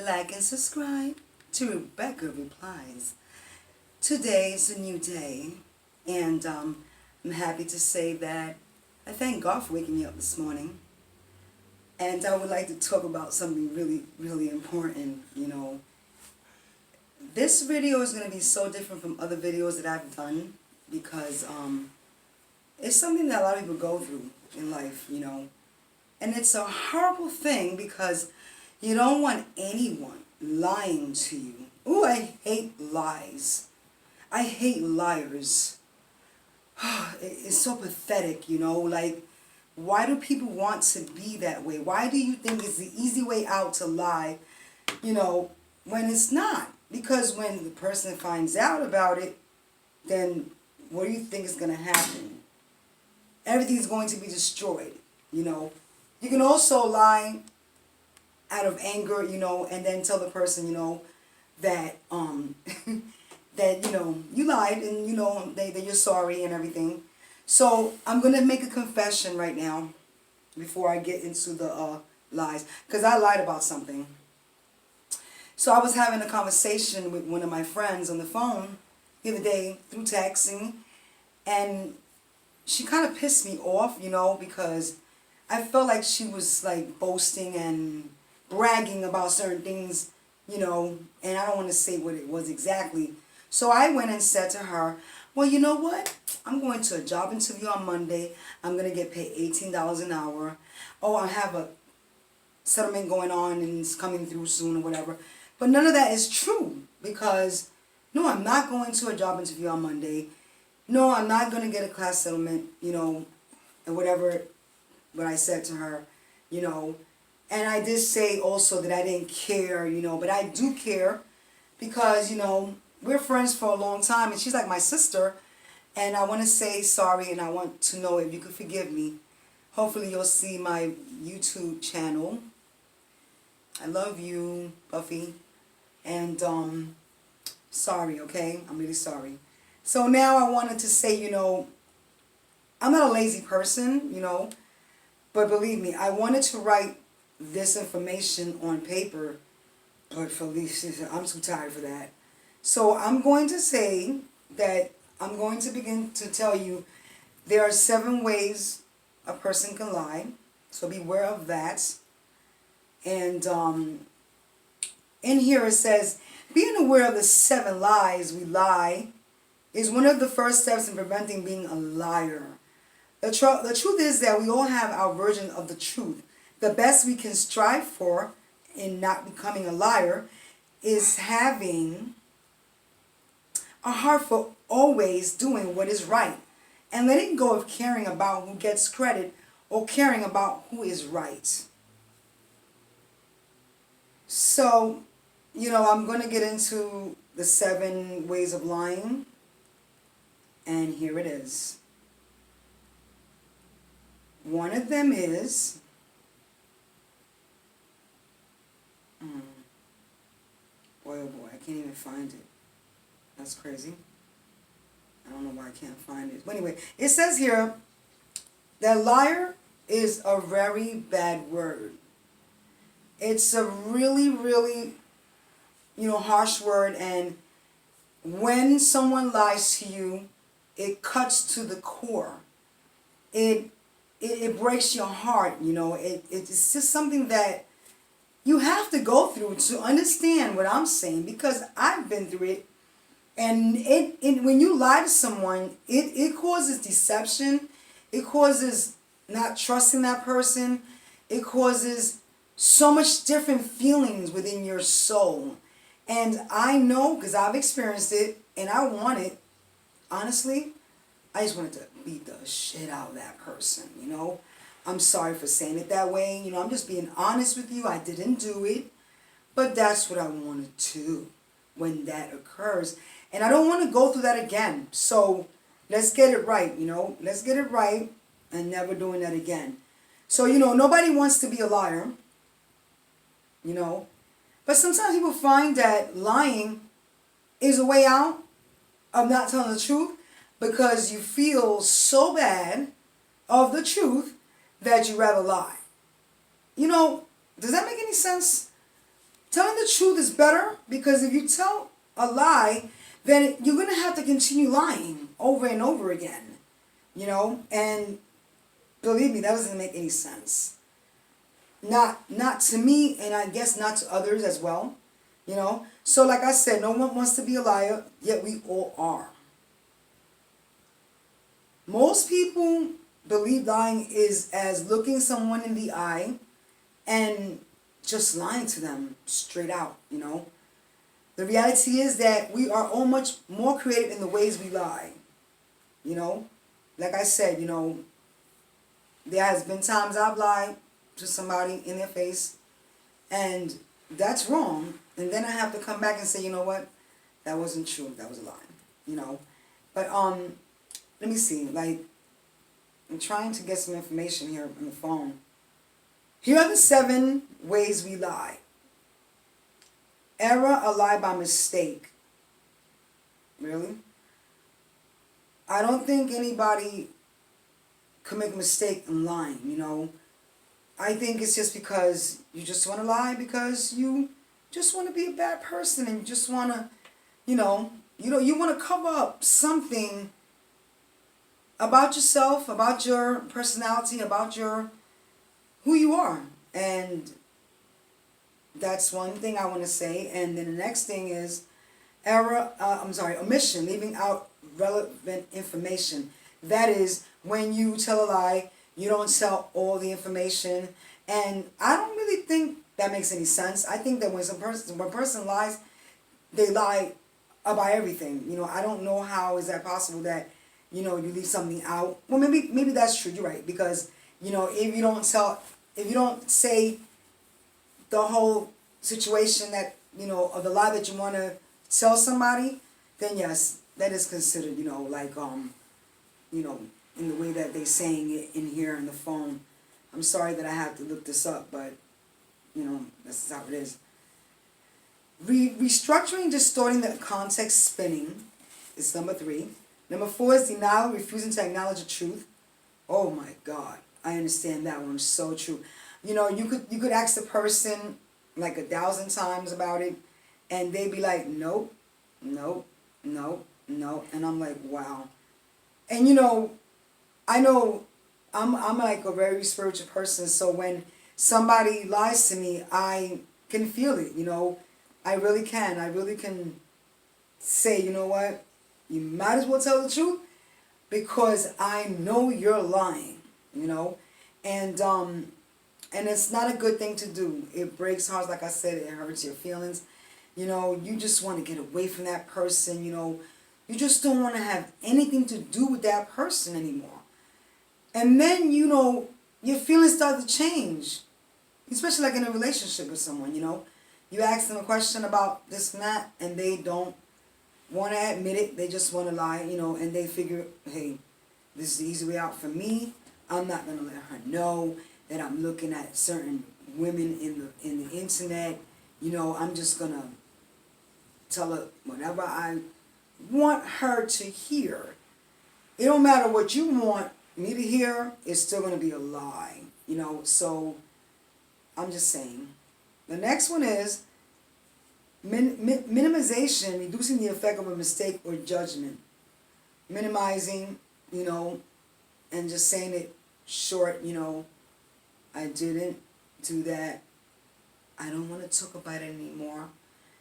like and subscribe to Rebecca Replies. Today is a new day, and I'm happy to say that I thank God for waking me up this morning. And I would like to talk about something really, really important. This video is going to be so different from other videos that I've done because it's something that a lot of people go through in life. And it's a horrible thing because you don't want anyone lying to you. Ooh, I hate lies. I hate liars. It's so pathetic, like, why do people want to be that way? Why do you think it's the easy way out to lie, when it's not? Because when the person finds out about it, then what do you think is going to happen? Everything's going to be destroyed, You can also lie out of anger, and then tell the person, that that you lied and that you're sorry and everything. So I'm gonna make a confession right now before I get into the lies, because I lied about something. So I was having a conversation with one of my friends on the phone the other day through texting, and she kind of pissed me off, because I felt like she was like boasting and bragging about certain things, and I don't want to say what it was exactly. So I went and said to her, well, you know what? I'm going to a job interview on Monday. I'm going to get paid $18 an hour. Oh, I have a settlement going on and it's coming through soon or whatever. But none of that is true because, no, I'm not going to a job interview on Monday. No, I'm not going to get a class settlement, and whatever what I said to her, And I did say also that I didn't care, but I do care because, we're friends for a long time and she's like my sister. And I want to say sorry and I want to know if you could forgive me. Hopefully you'll see my YouTube channel. I love you, Buffy. And sorry, okay? I'm really sorry. So now I wanted to say, I'm not a lazy person, but believe me, I wanted to write this information on paper, but I'm too tired for that. So I'm going to say that I'm going to begin to tell you there are 7 ways a person can lie. So beware of that. And in here it says, being aware of the 7 lies we lie is one of the first steps in preventing being a liar. The truth is that we all have our version of the truth. The best we can strive for in not becoming a liar is having a heart for always doing what is right and letting go of caring about who gets credit or caring about who is right. So, I'm going to get into the 7 ways of lying, and here it is. One of them is boy, oh boy, I can't even find it. That's crazy. I don't know why I can't find it. But anyway, it says here that liar is a very bad word. It's a really, really, harsh word. And when someone lies to you, it cuts to the core. It breaks your heart, It's just something that you have to go through to understand what I'm saying, because I've been through it. And when you lie to someone, it causes deception. It causes not trusting that person. It causes so much different feelings within your soul. And I know, because I've experienced it, and I want it, honestly, I just wanted to beat the shit out of that person, I'm sorry for saying it that way. I'm just being honest with you. I didn't do it, but that's what I wanted to do when that occurs. And I don't want to go through that again. So let's get it right, Let's get it right and never doing that again. So, nobody wants to be a liar, But sometimes people find that lying is a way out of not telling the truth because you feel so bad of the truth that you rather lie. Does that make any sense? telling the truth is better, because if you tell a lie, then you're going to have to continue lying over and over again, you know, and believe me, that doesn't make any sense. Not to me, and I guess not to others as well, you know. So like I said, no one wants to be a liar, yet we all are. Most people believe lying is as looking someone in the eye and just lying to them straight out, you know. The reality is that we are all much more creative in the ways we lie, you know. Like I said, you know, there has been times I've lied to somebody in their face, and that's wrong. And then I have to come back and say, you know what, that wasn't true. That was a lie, you know. But let me see. Like, I'm trying to get some information here on the phone. Here are the 7 ways we lie. Error, a lie by mistake. Really? I don't think anybody could make a mistake in lying, you know. I think it's just because you just want to lie because you just want to be a bad person, and you just want to, you want to cover up something about yourself, about your personality, about who you are. And that's one thing I want to say. And then the next thing is omission, leaving out relevant information. That is, when you tell a lie, you don't tell all the information. And I don't really think that makes any sense. I think that when a person lies, they lie about everything. You know, I don't know how is that possible that, you know, you leave something out. Well, maybe that's true. You're right, because, you know, if you don't say the whole situation that, you know, of the lie that you want to tell somebody, then yes, that is considered, you know, like you know, in the way that they're saying it in here on the phone. I'm sorry that I have to look this up, but, you know, this is how it is. Restructuring, distorting the context, spinning is number 3. Number 4 is denial, refusing to acknowledge the truth. Oh my God, I understand that one. So true. You know, you could ask the person like 1,000 times about it, and they'd be like, nope, nope, nope, nope. And I'm like, wow. And you know, I know I'm like a very spiritual person, so when somebody lies to me, I can feel it, you know. I really can. I really can say, you know what, you might as well tell the truth, because I know you're lying, you know. And it's not a good thing to do. It breaks hearts, like I said, it hurts your feelings. You know, you just want to get away from that person, you know. You just don't want to have anything to do with that person anymore. And then, you know, your feelings start to change. Especially like in a relationship with someone, you know. You ask them a question about this and that, and they don't want to admit it. They just want to lie, you know, and they figure, hey, this is the easy way out for me. I'm not going to let her know that I'm looking at certain women in the internet. You know, I'm just going to tell her whatever I want her to hear. It don't matter what you want me to hear, it's still going to be a lie, you know. So I'm just saying. The next one is minimization, reducing the effect of a mistake or judgment. Minimizing, you know, and just saying it short, you know, I didn't do that. I don't want to talk about it anymore.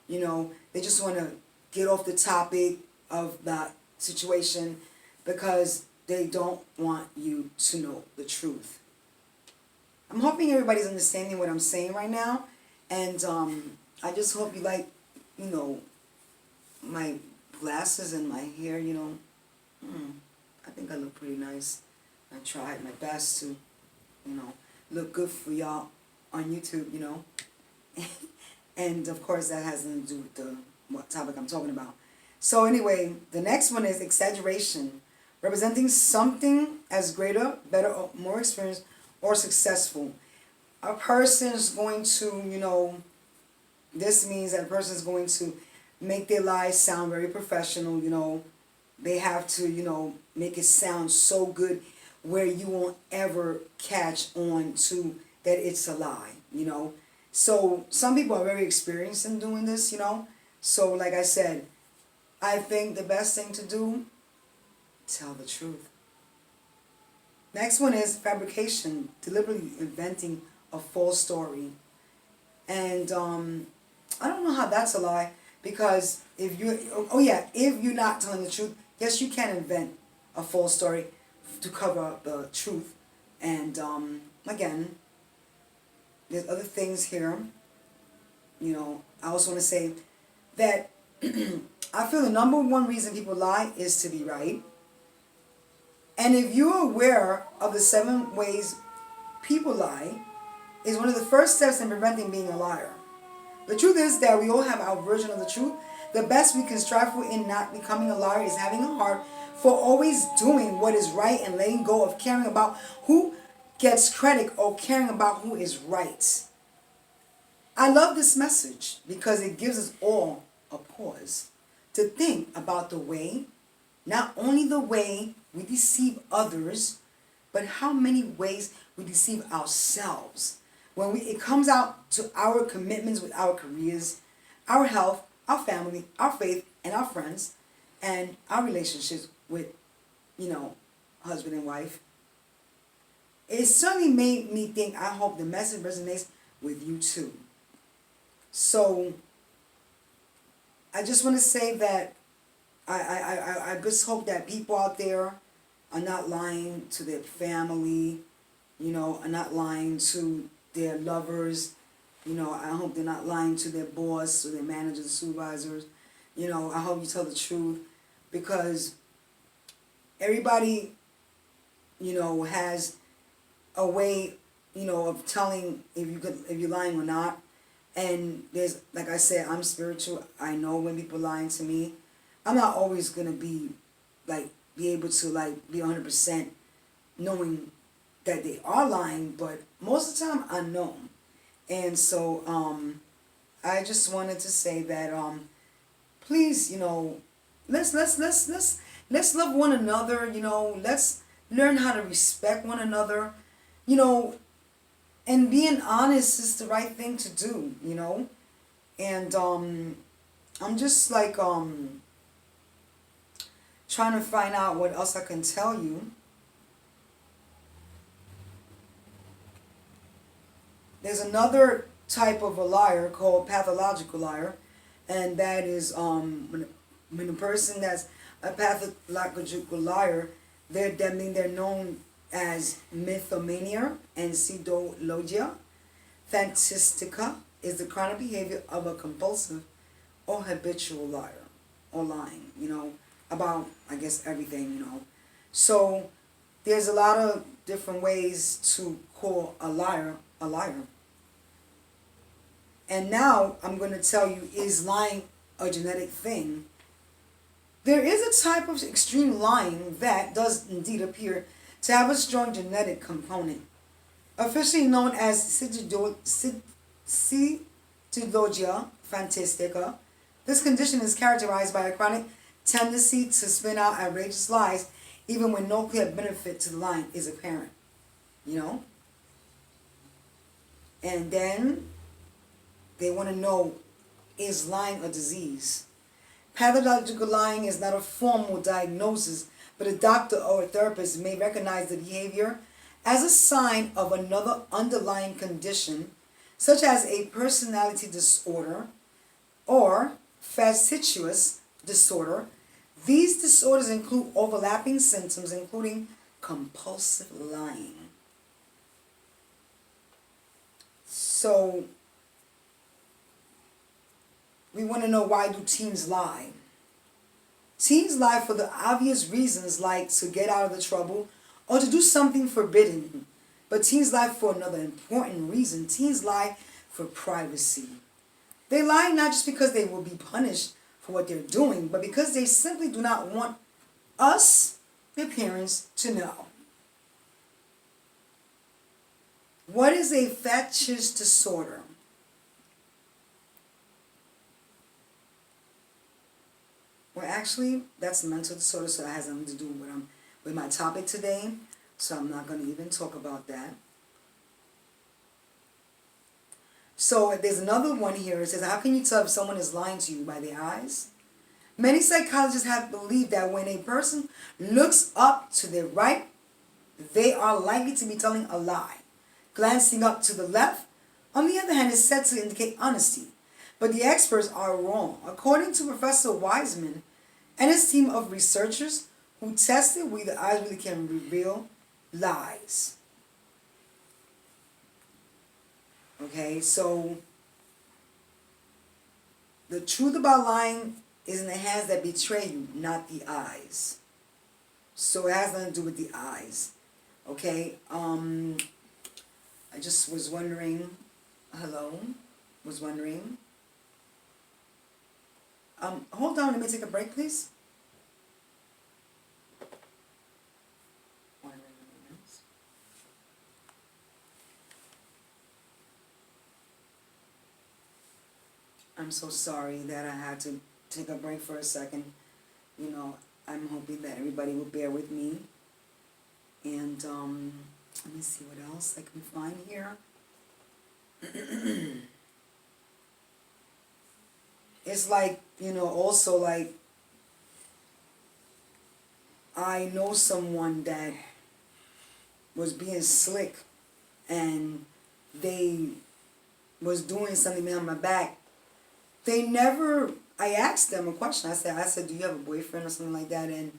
You know, they just want to get off the topic of that situation because they don't want you to know the truth. I'm hoping everybody's understanding what I'm saying right now. And I just hope you like, you know, my glasses and my hair, you know. I think I look pretty nice. I tried my best to, you know, look good for y'all on YouTube, you know. And of course that has nothing to do with what topic I'm talking about. So anyway, the next one is exaggeration. Representing something as greater, better, or more experienced or successful. A person is going to, you know, this means that a person is going to make their lies sound very professional, you know. They have to, you know, make it sound so good where you won't ever catch on to that it's a lie, you know. So some people are very experienced in doing this, you know. So like I said, I think the best thing to do, tell the truth. Next one is fabrication, deliberately inventing a false story. And I don't know how that's a lie, because if you, oh yeah, if you're not telling the truth, yes, you can invent a false story to cover up the truth. And again, there's other things here. You know, I also want to say that I feel the number one reason people lie is to be right. And if you're aware of the 7 ways people lie, is one of the first steps in preventing being a liar. The truth is that we all have our version of the truth. The best we can strive for in not becoming a liar is having a heart for always doing what is right and letting go of caring about who gets credit or caring about who is right. I love this message because it gives us all a pause to think about the way, not only the way we deceive others, but how many ways we deceive ourselves. When it comes out to our commitments with our careers, our health, our family, our faith, and our friends, and our relationships with, you know, husband and wife, it certainly made me think, I hope the message resonates with you too. So, I just want to say that I just hope that people out there are not lying to their family, you know, are not lying to their lovers, you know, I hope they're not lying to their boss or their managers, supervisors, you know, I hope you tell the truth, because everybody, you know, has a way, you know, of telling if you're lying or not. And there's, like I said, I'm spiritual. I know when people are lying to me. I'm not always gonna be able to be 100% knowing that they are lying, but most of the time I know. And so I just wanted to say that please, you know, let's love one another, you know, let's learn how to respect one another, you know, and being honest is the right thing to do, you know. And I'm just trying to find out what else I can tell you. There's another type of a liar called pathological liar, and that is when a person that's a pathological liar, they're known as mythomania and pseudologia. Fantastica is the chronic behavior of a compulsive or habitual liar, or lying, you know, about, I guess, everything, you know. So there's a lot of different ways to call a liar a liar. And now I'm going to tell you, is lying a genetic thing? There is a type of extreme lying that does indeed appear to have a strong genetic component. Officially known as pseudologia fantastica, this condition is characterized by a chronic tendency to spin out outrageous lies even when no clear benefit to the lying is apparent. You know? And then they want to know, is lying a disease? Pathological lying is not a formal diagnosis, but a doctor or a therapist may recognize the behavior as a sign of another underlying condition, such as a personality disorder or facetious disorder. These disorders include overlapping symptoms, including compulsive lying. So, we want to know, why do teens lie? Teens lie for the obvious reasons, like to get out of the trouble or to do something forbidden. But teens lie for another important reason. Teens lie for privacy. They lie not just because they will be punished for what they're doing, but because they simply do not want us, their parents, to know. What is a facetious disorder? Well, actually, that's a mental disorder, so that has nothing to do with my topic today. So I'm not going to even talk about that. So there's another one here. It says, how can you tell if someone is lying to you? By their eyes? Many psychologists have believed that when a person looks up to their right, they are likely to be telling a lie. Glancing up to the left, on the other hand, is said to indicate honesty. But the experts are wrong. According to Professor Wiseman and his team of researchers who tested whether eyes really can reveal lies. Okay, so the truth about lying is in the hands that betray you, not the eyes. So it has nothing to do with the eyes. Okay, I just was wondering, hold on, let me take a break, please. I'm so sorry that I had to take a break for a second. You know, I'm hoping that everybody will bear with me. And let me see what else I can find here. It's like, you know, also like, I know someone that was being slick and they was doing something behind my back. They never, I asked them a question. I said, do you have a boyfriend or something like that? And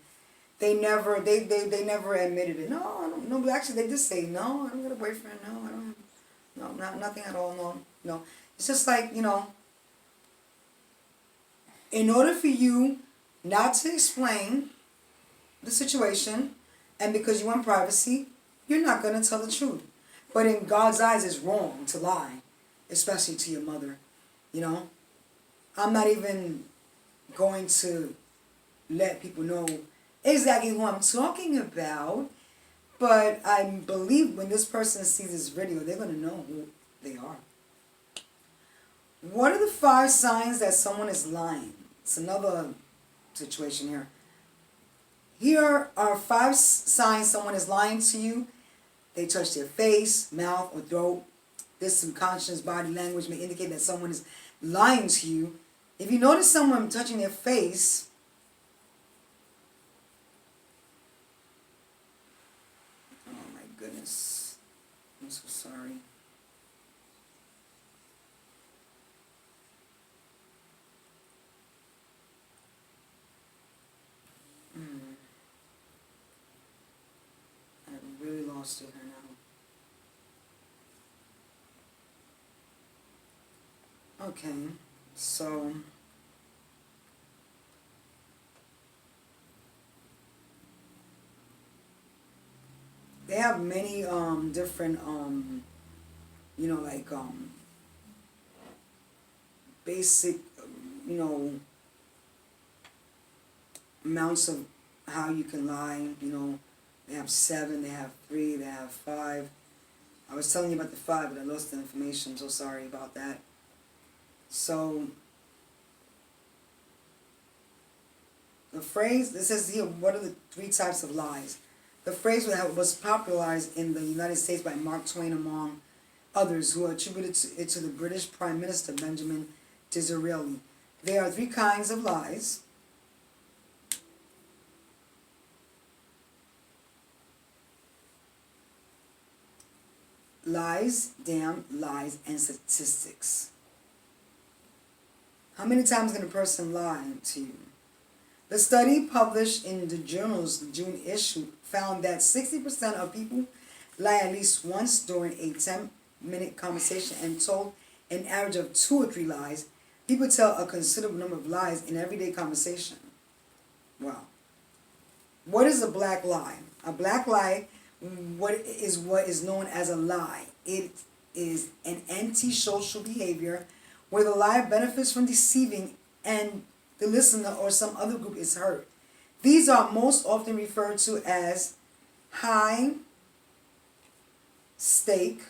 they never admitted it. No, I don't. No, actually, they just say, no, I don't got a boyfriend. No, I don't. No, nothing at all. No. It's just like, you know, in order for you not to explain the situation, and because you want privacy, you're not going to tell the truth. But in God's eyes, it's wrong to lie, especially to your mother. You know, I'm not even going to let people know exactly who I'm talking about, but I believe when this person sees this video, they're going to know who they are. What are the 5 signs that someone is lying? It's another situation here. Here are 5 signs someone is lying to you. They touch their face, mouth, or throat. This subconscious body language may indicate that someone is lying to you. If you notice someone touching their face, oh my goodness, I'm so sorry. I really lost it here now. Okay, so they have many different you know, like basic you know, amounts of how you can lie. You know, they have 7, they have 3, they have 5. I was telling you about the 5, but I lost the information. I'm so sorry about that. So the phrase, it says here, what are the 3 types of lies? The phrase was popularized in the United States by Mark Twain, among others, who attributed it to the British Prime Minister Benjamin Disraeli. There are 3 kinds of lies. Lies, damn lies, and statistics. How many times can a person lie to you? The study published in the journal's June issue found that 60% of people lie at least once during a 10-minute conversation, and told an average of 2 or 3 lies. People tell a considerable number of lies in everyday conversation. Wow. What is a black lie? A black lie, what is known as a lie. It is an antisocial behavior where the liar benefits from deceiving and the listener or some other group is hurt. These are most often referred to as high stake,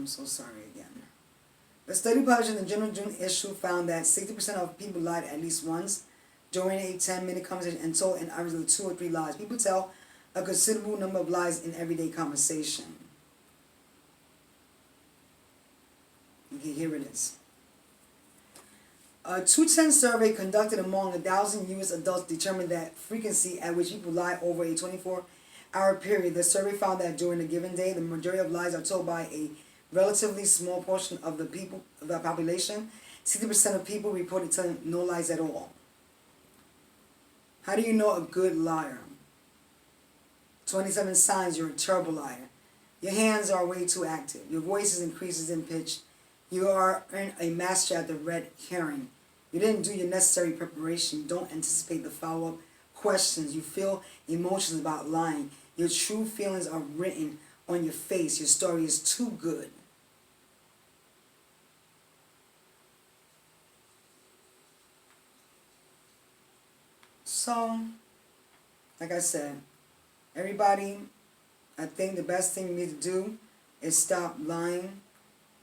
I'm so sorry again. The study published in the Journal June issue found that 60% of people lied at least once during a 10-minute conversation and told an average of 2 or 3 lies. People tell a considerable number of lies in everyday conversation. Okay, here it is. A 2010 survey conducted among 1,000 U.S. adults determined that frequency at which people lie over a 24-hour period. The survey found that during a given day, the majority of lies are told by a relatively small portion of the population. 60% of people reported telling no lies at all. How do you know a good liar? 27 signs you're a terrible liar. Your hands are way too active. Your voice increases in pitch. You are a master at the red herring. You didn't do your necessary preparation. You don't anticipate the follow-up questions. You feel emotions about lying. Your true feelings are written on your face. Your story is too good. So, like I said, everybody, I think the best thing you need to do is stop lying,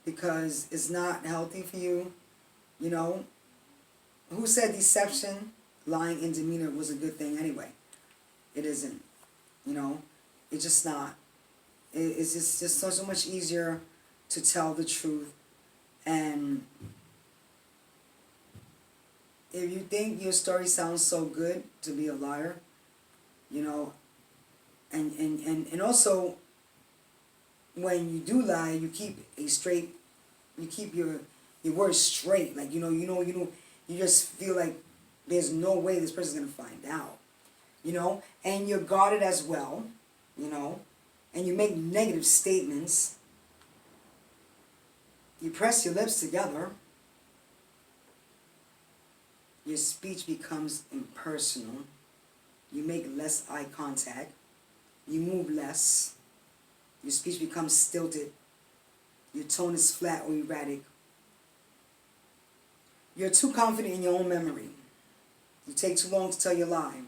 because it's not healthy for you. You know, who said deception, lying, and demeanor was a good thing anyway? It isn't. You know, it's just not. It's just so much easier to tell the truth. And if you think your story sounds so good to be a liar, you know, and also, when you do lie, you keep your words straight. Like, you just feel like there's no way this person's gonna find out, and you're guarded as well, and you make negative statements. You press your lips together. Your speech becomes impersonal. You make less eye contact. You move less. Your speech becomes stilted. Your tone is flat or erratic. You're too confident in your own memory. You take too long to tell your lie.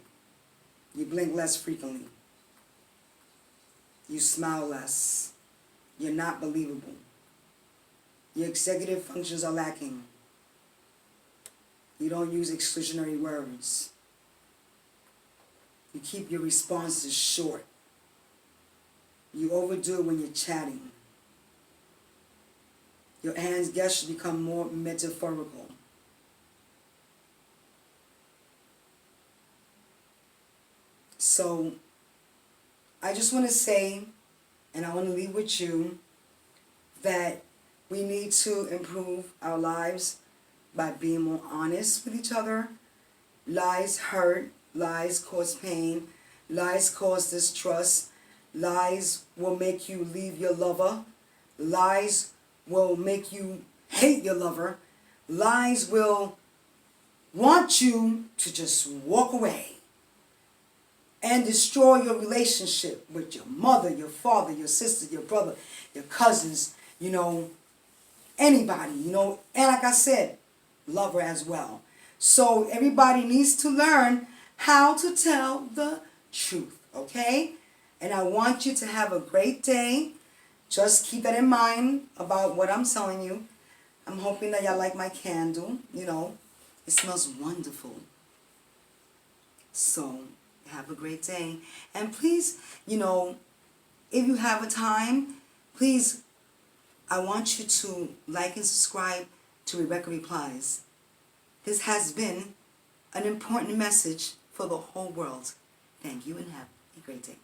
You blink less frequently. You smile less. You're not believable. Your executive functions are lacking. You don't use exclusionary words. You keep your responses short. You overdo it when you're chatting. Your hands gestures become more metaphorical. So, I just want to say, and I want to leave with you, that we need to improve our lives by being more honest with each other. Lies hurt. Lies cause pain. Lies cause distrust. Lies will make you leave your lover. Lies will make you hate your lover. Lies will want you to just walk away and destroy your relationship with your mother, your father, your sister, your brother, your cousins, anybody, and like I said, lover as well. So everybody needs to learn how to tell the truth, okay? And I want you to have a great day. Just keep that in mind about what I'm telling you. I'm hoping that y'all like my candle, It smells wonderful. So, have a great day. And please, if you have a time, please, I want you to like and subscribe to Rebecca Replies. This has been an important message for the whole world. Thank you and have a great day.